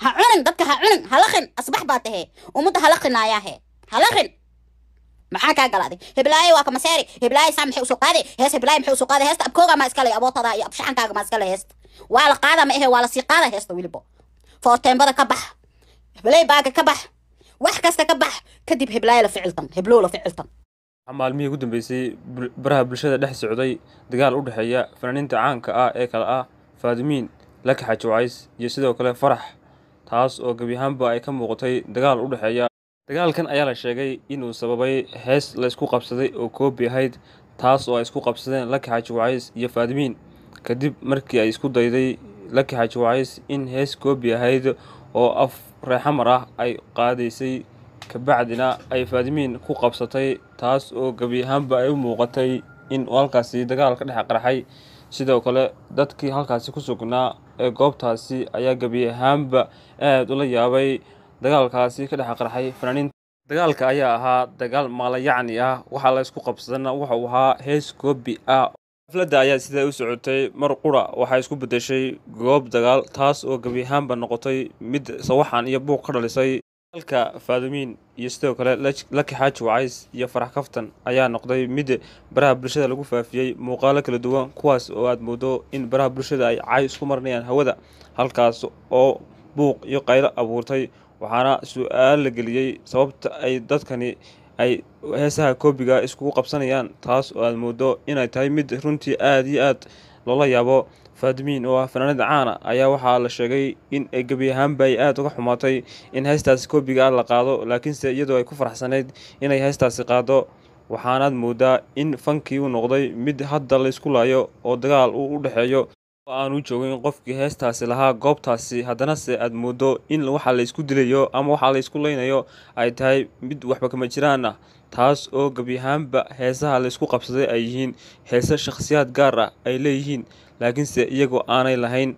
هعنن دتك هعنن هلخن أصبح باته ومد هلخن آياه هلخن maxaa ka galaaday heblaay waa ka maseeri heblaay saam maxay u soo qaaday hees heblaay maxay u soo qaaday heesta abkooga ma iska leh abootada iyo abshaxankaaga ma iska leh heesta waa la qaada ma ahe waa la sii qaada heesta wilibo foorteembada ka bax heblaay baaga ka bax wax kasta ka bax kadib heblaay la ficiltan hebloo la ficiltan maalmihii ugu dambeysay baraha bulshada dhex socday dagaal u dhaxeeya fanaaniinta caanka ah ee kala ah Faadimiin Laki Xaaji Wacays iyo sidoo kale Farax taas oo gabi ahaanba ay ka muuqatay dagaal u dhaxeeya dagaalkan ayaa la sheegay inuu sababay hees la isku qabsaday oo koobi ahayd taas oo ay isku qabsadeen Laki Xaaji Wacays iyo Faadimiin kadib markii ay isku dayday Laki Xaaji Wacays in hees koobi ahayd oo af reexamar ah ay qaadaysay kabacdina ay Faadimiin ku qabsatay taas oo gabi ahaanba ay u muuqatay in halkaasi dagaal ka dhex qarxay sidoo kale dadkii halkaasi ku sugnaa ee goobtaasi ayaa gabi ahaanba aad ula yaabay dagaalkaasi ka dhex qarxay fanaaniinta dagaalka ayaa ahaa dagaal maalayacni ah waxa la isku qabsadana waxa uu ahaa hees koobi ah xafladda ayaa sidaa u socotay mar qura waxay isku bedeshay goob dagaal taas oo gabi ahaanba noqotay mid sawaxan iyo buuq ka dhalisay halka Faadimiin iyo sidoo kale Laki Xaaji Wacays iyo Farax Kaftan ayaa noqday mid baraha bulshada lagu faafiyay muuqaalo kala duwan kuwaas oo aad moodo in baraha bulshada ay cay isku marnayaan hawada halkaas oo buuq iyo qaylo abuurtay waxaana su'aal la geliyay sababta ay dadkani ay heesaha koobiga isku qabsanayaan taas oo aad moodo inay tahay mid runtii aad iyo aad loola yaabo Faadimiin oo fanaanad caan ah ayaa waxaa la sheegay in ay gabi ahaanba ay aad uga xumaatay in heestaasi koobiga la qaado laakiinse iyadoo ay ku faraxsaneyd inay heestaasi qaado waxaanaad moodaa in fankii uu noqday mid hadda la isku laayo oo dagaal uu u dhaxeeyo aanu joogin qofkii heestaasi lahaa goobtaasi haddana se aad moodo in waxa la isku dilayo ama waxa la isku leynayo ay tahay mid waxba kama jiraan ah taas oo gabi ahaanba heesaha la isku qabsaday ay yihiin heesa shakhsiyaad gaar ah ay leeyihiin laakiinse iyagoo aanay lahayn